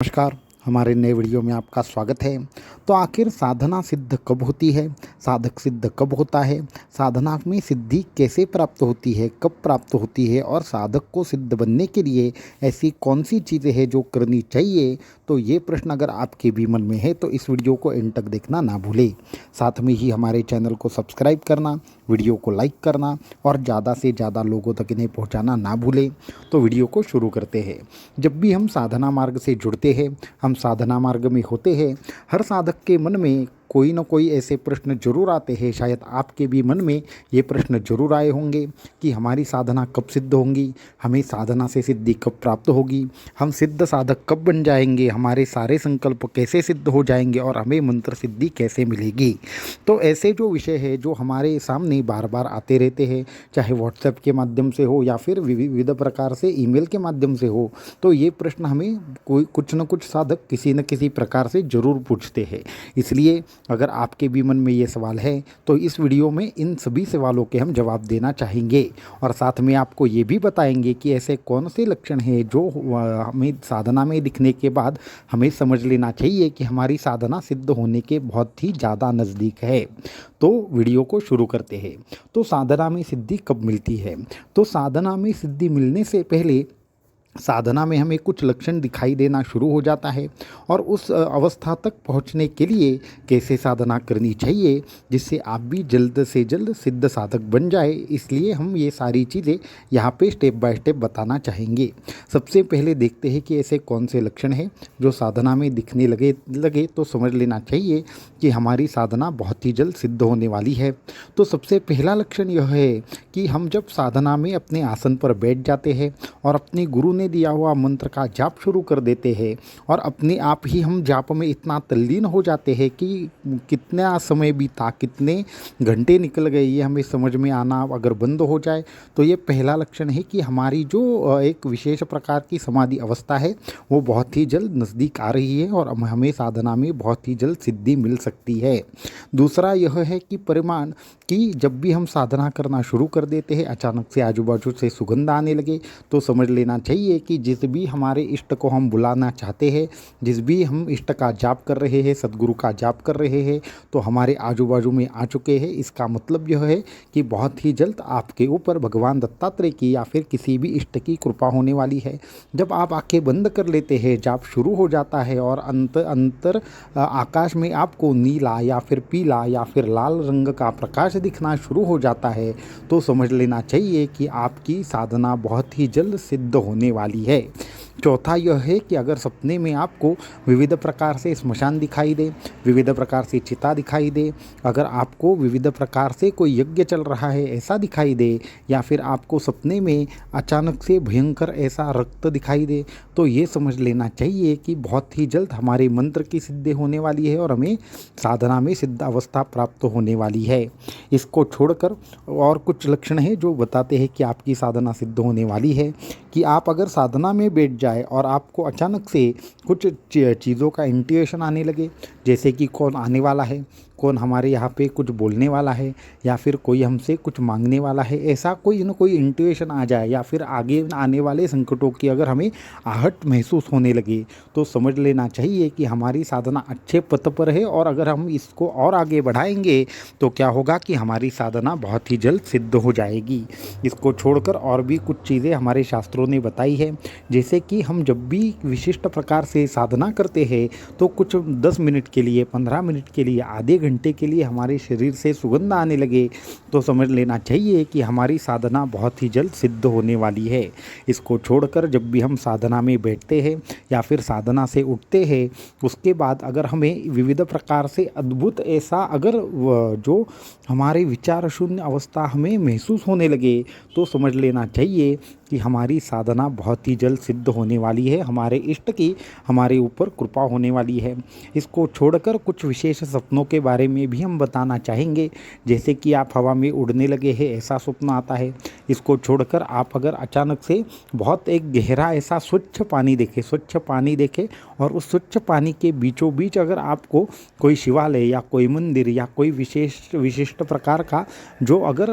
नमस्कार। हमारे नए वीडियो में आपका स्वागत है। तो आखिर साधना सिद्ध कब होती है, साधक सिद्ध कब होता है, साधना में सिद्धि कैसे प्राप्त होती है, कब प्राप्त होती है और साधक को सिद्ध बनने के लिए ऐसी कौन सी चीज़ें हैं जो करनी चाहिए। तो ये प्रश्न अगर आपके भी मन में है तो इस वीडियो को एंड तक देखना ना भूलें। साथ में ही हमारे चैनल को सब्सक्राइब करना, वीडियो को लाइक करना और ज़्यादा से ज़्यादा लोगों तक इन्हें पहुँचाना ना भूलें। तो वीडियो को शुरू करते हैं। जब भी हम साधना मार्ग से जुड़ते हैं, हम साधना मार्ग में होते हैं, हर साधक के मन में कोई न कोई ऐसे प्रश्न जरूर आते हैं। शायद आपके भी मन में ये प्रश्न जरूर आए होंगे कि हमारी साधना कब सिद्ध होंगी, हमें साधना से सिद्धि कब प्राप्त होगी, हम सिद्ध साधक कब बन जाएंगे, हमारे सारे संकल्प कैसे सिद्ध हो जाएंगे और हमें मंत्र सिद्धि कैसे मिलेगी। तो ऐसे जो विषय है जो हमारे सामने बार बार आते रहते हैं, चाहे व्हाट्सएप के माध्यम से हो या फिर विविध प्रकार से ईमेल के माध्यम से हो, तो ये प्रश्न हमें कोई कुछ न कुछ साधक किसी न किसी प्रकार से ज़रूर पूछते हैं। इसलिए अगर आपके भी मन में ये सवाल है तो इस वीडियो में इन सभी सवालों के हम जवाब देना चाहेंगे और साथ में आपको ये भी बताएंगे कि ऐसे कौन से लक्षण हैं जो हमें साधना में दिखने के बाद हमें समझ लेना चाहिए कि हमारी साधना सिद्ध होने के बहुत ही ज़्यादा नज़दीक है। तो वीडियो को शुरू करते हैं। तो साधना में सिद्धि कब मिलती है? तो साधना में सिद्धि मिलने से पहले साधना में हमें कुछ लक्षण दिखाई देना शुरू हो जाता है और उस अवस्था तक पहुंचने के लिए कैसे साधना करनी चाहिए जिससे आप भी जल्द से जल्द सिद्ध साधक बन जाए। इसलिए हम ये सारी चीज़ें यहाँ पे स्टेप बाय स्टेप बताना चाहेंगे। सबसे पहले देखते हैं कि ऐसे कौन से लक्षण हैं जो साधना में दिखने लगे तो समझ लेना चाहिए कि हमारी साधना बहुत ही जल्द सिद्ध होने वाली है। तो सबसे पहला लक्षण यह है कि हम जब साधना में अपने आसन पर बैठ जाते हैं और अपने गुरु ने दिया हुआ मंत्र का जाप शुरू कर देते हैं और अपने आप ही हम जाप में इतना तल्लीन हो जाते हैं कि कितना समय बीता, कितने घंटे निकल गए ये हमें समझ में आना अगर बंद हो जाए तो ये पहला लक्षण है कि हमारी जो एक विशेष प्रकार की समाधि अवस्था है वो बहुत ही जल्द नज़दीक आ रही है और हमें साधना में बहुत ही जल्द सिद्धि मिल सकती है। दूसरा यह है कि परिमाण कि जब भी हम साधना करना शुरू कर देते हैं अचानक से आजू बाजू से सुगंध आने लगे तो समझ लेना चाहिए कि जिस भी हमारे इष्ट को हम बुलाना चाहते हैं, जिस भी हम इष्ट का जाप कर रहे हैं, सदगुरु का जाप कर रहे हैं, तो हमारे आजू बाजू में आ चुके हैं। इसका मतलब यह है कि बहुत ही जल्द आपके ऊपर भगवान दत्तात्रेय की या फिर किसी भी इष्ट की कृपा होने वाली है। जब आप आंखें बंद कर लेते हैं, जाप शुरू हो जाता है और अंतर आकाश में आपको नीला या फिर पीला या फिर लाल रंग का प्रकाश दिखना शुरू हो जाता है तो समझ लेना चाहिए कि आपकी साधना बहुत ही जल्द सिद्ध होने वाली है। चौथा यह है कि अगर सपने में आपको विविध प्रकार से स्मशान दिखाई दे, विविध प्रकार से चिता दिखाई दे, अगर आपको विविध प्रकार से कोई यज्ञ चल रहा है ऐसा दिखाई दे या फिर आपको सपने में अचानक से भयंकर ऐसा रक्त दिखाई दे तो ये समझ लेना चाहिए कि बहुत ही जल्द हमारे मंत्र की सिद्धि होने वाली है और हमें साधना में सिद्ध अवस्था प्राप्त होने वाली है। इसको छोड़कर और कुछ लक्षण हैं जो बताते हैं कि आपकी साधना सिद्ध होने वाली है कि आप अगर साधना में बैठ जाए और आपको अचानक से कुछ चीज़ों का इंट्यूशन आने लगे, जैसे कि कौन आने वाला है, कौन हमारे यहाँ पे कुछ बोलने वाला है या फिर कोई हमसे कुछ मांगने वाला है, ऐसा कोई न कोई इंट्यूशन आ जाए या फिर आगे आने वाले संकटों की अगर हमें आहट महसूस होने लगे तो समझ लेना चाहिए कि हमारी साधना अच्छे पथ पर है और अगर हम इसको और आगे बढ़ाएंगे तो क्या होगा कि हमारी साधना बहुत ही जल्द सिद्ध हो जाएगी। इसको छोड़कर और भी कुछ चीज़ें हमारे शास्त्रों ने बताई है, जैसे कि हम जब भी विशिष्ट प्रकार से साधना करते हैं तो कुछ 10 मिनट के लिए, 15 मिनट के लिए, आधे घंटे के लिए हमारे शरीर से सुगंध आने लगे तो समझ लेना चाहिए कि हमारी साधना बहुत ही जल्द सिद्ध होने वाली है। इसको छोड़कर जब भी हम साधना में बैठते हैं या फिर साधना से उठते हैं उसके बाद अगर हमें विविध प्रकार से अद्भुत ऐसा अगर जो हमारे विचार शून्य अवस्था हमें महसूस होने लगे तो समझ लेना चाहिए कि हमारी साधना बहुत ही जल्द सिद्ध होने वाली है, हमारे इष्ट की हमारे ऊपर कृपा होने वाली है। इसको छोड़कर कुछ विशेष सपनों के बारे में भी हम बताना चाहेंगे, जैसे कि आप हवा में उड़ने लगे हैं ऐसा स्वप्न आता है। इसको छोड़कर आप अगर अचानक से बहुत एक गहरा ऐसा स्वच्छ पानी देखें और उस स्वच्छ पानी के बीचों बीच अगर आपको कोई शिवालय या कोई मंदिर या कोई विशिष्ट प्रकार का जो अगर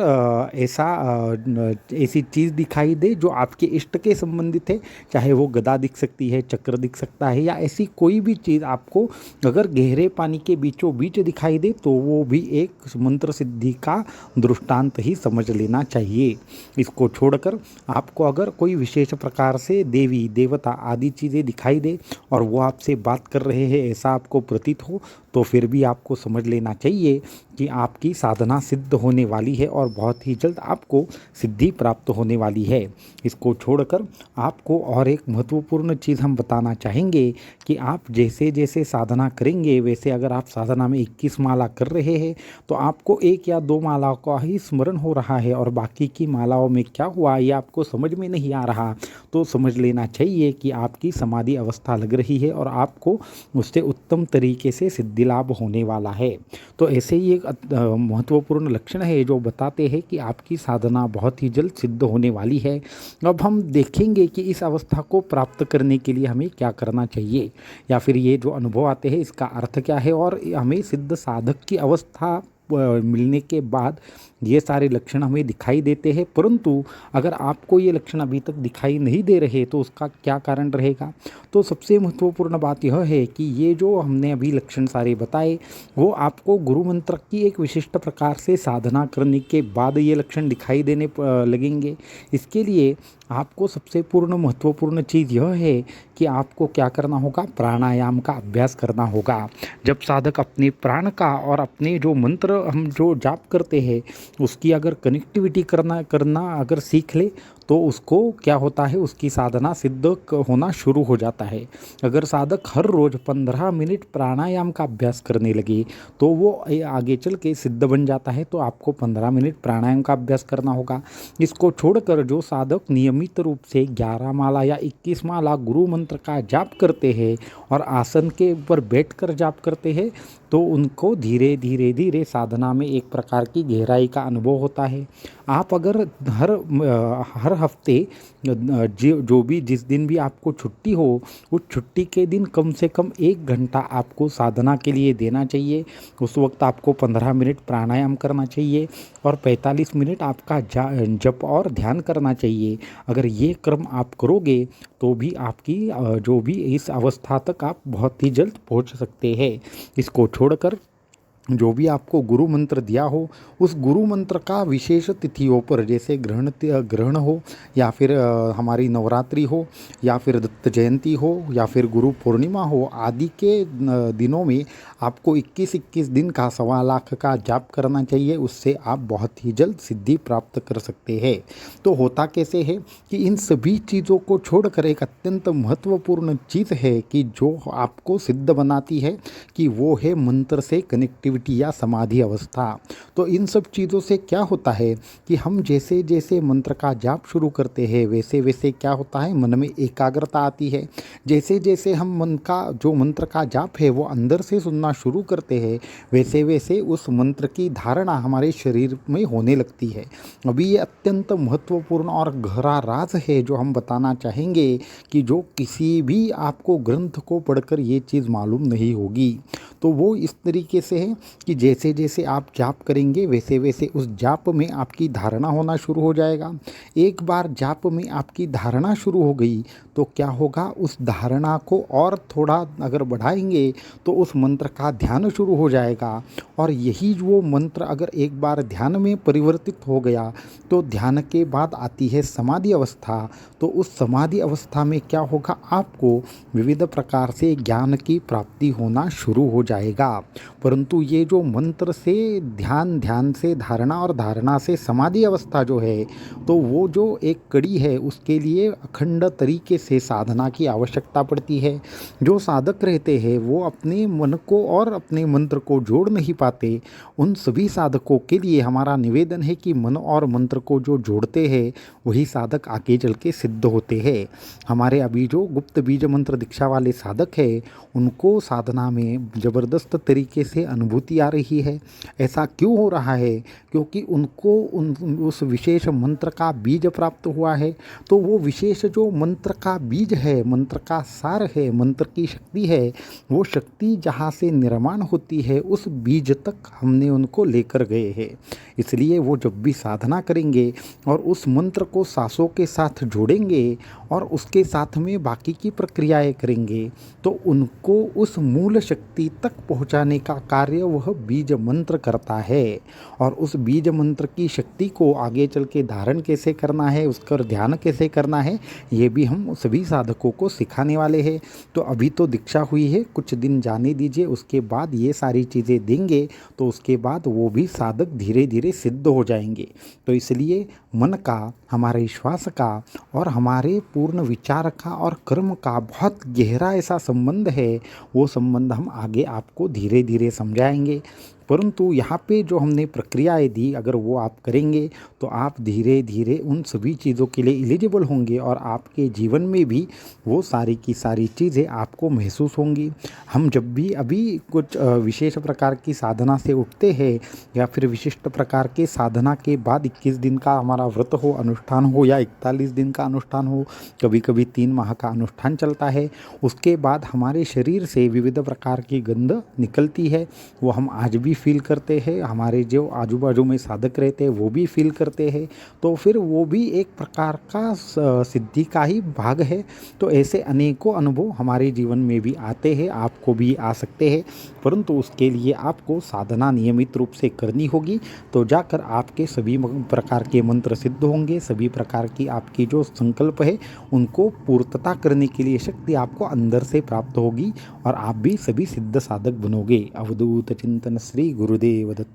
ऐसी चीज़ दिखाई दे जो आपके इष्ट के संबंधित है, चाहे वो गदा दिख सकती है, चक्र दिख सकता है, या ऐसी कोई भी चीज़ आपको अगर गहरे पानी के बीचों बीच दिखाई दे, तो वो भी एक मंत्र सिद्धि का दृष्टांत ही समझ लेना चाहिए। इसको छोड़कर आपको अगर कोई विशेष प्रकार से देवी देवता आदि चीज़ें दिखाई दे और वो आपसे बात कर रहे हैं ऐसा आपको प्रतीत हो, तो फिर भी आपको समझ लेना चाहिए कि आपकी साधना सिद्ध होने वाली है और बहुत ही जल्द आपको सिद्धि प्राप्त होने वाली है। इसको छोड़कर आपको और एक महत्वपूर्ण चीज़ हम बताना चाहेंगे कि आप जैसे जैसे साधना करेंगे, वैसे अगर आप साधना में 21 माला कर रहे हैं तो आपको 1 या 2 मालाओं का ही स्मरण हो रहा है और बाकी की मालाओं में क्या हुआ ये आपको समझ में नहीं आ रहा, तो समझ लेना चाहिए कि आपकी समाधि अवस्था लग रही है और आपको उससे उत्तम तरीके से सिद्धि लाभ होने वाला है। तो ऐसे ही एक महत्वपूर्ण लक्षण है जो बताते हैं कि आपकी साधना बहुत ही जल्द सिद्ध होने वाली है। अब हम देखेंगे कि इस अवस्था को प्राप्त करने के लिए हमें क्या करना चाहिए, या फिर ये जो अनुभव आते हैं इसका अर्थ क्या है, और हमें सिद्ध साधक की अवस्था मिलने के बाद ये सारे लक्षण हमें दिखाई देते हैं, परंतु अगर आपको ये लक्षण अभी तक दिखाई नहीं दे रहे तो उसका क्या कारण रहेगा। तो सबसे महत्वपूर्ण बात यह है कि ये जो हमने अभी लक्षण सारे बताए वो आपको गुरु मंत्र की एक विशिष्ट प्रकार से साधना करने के बाद ये लक्षण दिखाई देने लगेंगे। इसके लिए आपको सबसे महत्वपूर्ण चीज़ यह है कि आपको क्या करना होगा, प्राणायाम का अभ्यास करना होगा। जब साधक अपने प्राण का और अपने जो मंत्र हम जो जाप करते हैं उसकी अगर कनेक्टिविटी करना अगर सीख ले तो उसको क्या होता है, उसकी साधना सिद्ध होना शुरू हो जाता है। अगर साधक हर रोज़ 15 मिनट प्राणायाम का अभ्यास करने लगे तो वो आगे चल के सिद्ध बन जाता है। तो आपको 15 मिनट प्राणायाम का अभ्यास करना होगा। इसको छोड़कर जो साधक नियमित रूप से 11 माला या 21 माला गुरु मंत्र का जाप करते हैं और आसन के ऊपर बैठकर जाप करते हैं तो उनको धीरे धीरे साधना में एक प्रकार की गहराई का अनुभव होता है। आप अगर हर हफ्ते जो भी जिस दिन भी आपको छुट्टी हो उस छुट्टी के दिन कम से कम 1 घंटा आपको साधना के लिए देना चाहिए। उस वक्त आपको 15 मिनट प्राणायाम करना चाहिए और 45 मिनट आपका जप और ध्यान करना चाहिए। अगर ये क्रम आप करोगे तो भी आपकी जो भी इस अवस्था तक आप बहुत ही जल्द पहुंच सकते हैं। इसको छोड़कर जो भी आपको गुरु मंत्र दिया हो उस गुरु मंत्र का विशेष तिथियों पर, जैसे ग्रहण हो या फिर हमारी नवरात्रि हो या फिर दत्त जयंती हो या फिर गुरु पूर्णिमा हो आदि के दिनों में आपको 21 दिन का 1.25 लाख का जाप करना चाहिए। उससे आप बहुत ही जल्द सिद्धि प्राप्त कर सकते हैं। तो होता कैसे है कि इन सभी चीज़ों को छोड़कर एक अत्यंत महत्वपूर्ण चीज़ है कि जो आपको सिद्ध बनाती है कि वो है मंत्र से कनेक्टिविटी या समाधि अवस्था। तो इन सब चीज़ों से क्या होता है कि हम जैसे जैसे मंत्र का जाप शुरू करते हैं वैसे वैसे क्या होता है, मन में एकाग्रता आती है। जैसे जैसे हम मन का जो मंत्र का जाप है वो अंदर से सुनना शुरू करते हैं वैसे वैसे उस मंत्र की धारणा हमारे शरीर में होने लगती है। अभी ये अत्यंत महत्वपूर्ण और गहरा राज है जो हम बताना चाहेंगे कि जो किसी भी आपको ग्रंथ को पढ़कर ये चीज़ मालूम नहीं होगी। तो वो इस तरीके से है कि जैसे जैसे आप जाप करेंगे वैसे वैसे उस जाप में आपकी धारणा होना शुरू हो जाएगा। एक बार जाप में आपकी धारणा शुरू हो गई तो क्या होगा, उस धारणा को और थोड़ा अगर बढ़ाएंगे तो उस मंत्र का ध्यान शुरू हो जाएगा। और यही वो मंत्र अगर एक बार ध्यान में परिवर्तित हो गया तो ध्यान के बाद आती है समाधि अवस्था। तो उस समाधि अवस्था में क्या होगा, आपको विविध प्रकार से ज्ञान की प्राप्ति होना शुरू हो जाएगा। परंतु ये जो मंत्र से ध्यान, ध्यान से धारणा और धारणा से समाधि अवस्था जो है तो वो जो एक कड़ी है उसके लिए अखंड तरीके से साधना की आवश्यकता पड़ती है। जो साधक रहते हैं वो अपने मन को और अपने मंत्र को जोड़ नहीं पाते। उन सभी साधकों के लिए हमारा निवेदन है कि मन और मंत्र को जो जोड़ते हैं वही साधक आगे चल के सिद्ध होते हैं। हमारे अभी जो गुप्त बीज मंत्र दीक्षा वाले साधक हैं उनको साधना में ज़बरदस्त तरीके से अनुभूति होती आ रही है। ऐसा क्यों हो रहा है? क्योंकि उनको उस विशेष मंत्र का बीज प्राप्त हुआ है। तो वो विशेष जो मंत्र का बीज है, मंत्र का सार है, मंत्र की शक्ति है, वो शक्ति जहाँ से निर्माण होती है उस बीज तक हमने उनको लेकर गए हैं। इसलिए वो जब भी साधना करेंगे और उस मंत्र को सांसों के साथ जोड़ेंगे और उसके साथ में बाकी की प्रक्रियाएं करेंगे, तो उनको उस मूल शक्ति तक पहुंचाने का कार्य वह बीज मंत्र करता है। और उस बीज मंत्र की शक्ति को आगे चल के धारण कैसे करना है, उसका ध्यान कैसे करना है, ये भी हम सभी साधकों को सिखाने वाले हैं। तो अभी तो दीक्षा हुई है, कुछ दिन जाने दीजिए, उसके बाद ये सारी चीज़ें देंगे तो उसके बाद वो भी साधक धीरे धीरे सिद्ध हो जाएंगे। तो इसलिए मन का, हमारे विश्वास का और हमारे पूर्ण विचार का और कर्म का बहुत गहरा ऐसा संबंध है। वो संबंध हम आगे आपको धीरे धीरे समझाएंगे। परंतु यहाँ पे जो हमने प्रक्रियाएं दी, अगर वो आप करेंगे तो आप धीरे धीरे उन सभी चीज़ों के लिए एलिजिबल होंगे और आपके जीवन में भी वो सारी की सारी चीज़ें आपको महसूस होंगी। हम जब भी अभी कुछ विशेष प्रकार की साधना से उठते हैं या फिर विशिष्ट प्रकार के साधना के बाद 21 दिन का हमारा व्रत हो, अनुष्ठान हो, या 41 दिन का अनुष्ठान हो, कभी कभी 3 माह का अनुष्ठान चलता है, उसके बाद हमारे शरीर से विविध प्रकार की गंध निकलती है। वो हम आज भी फील करते हैं, हमारे जो आजू बाजू में साधक रहते हैं वो भी फील करते हैं। तो फिर वो भी एक प्रकार का सिद्धि का ही भाग है। तो ऐसे अनेकों अनुभव हमारे जीवन में भी आते हैं, आपको भी आ सकते हैं, परंतु उसके लिए आपको साधना नियमित रूप से करनी होगी। तो जाकर आपके सभी प्रकार के मंत्र सिद्ध होंगे, सभी प्रकार की आपकी जो संकल्प है उनको पूर्तता करने के लिए शक्ति आपको अंदर से प्राप्त होगी और आप भी सभी सिद्ध साधक बनोगे। अवधूत चिंतन श्री गुरुदेव दत्त।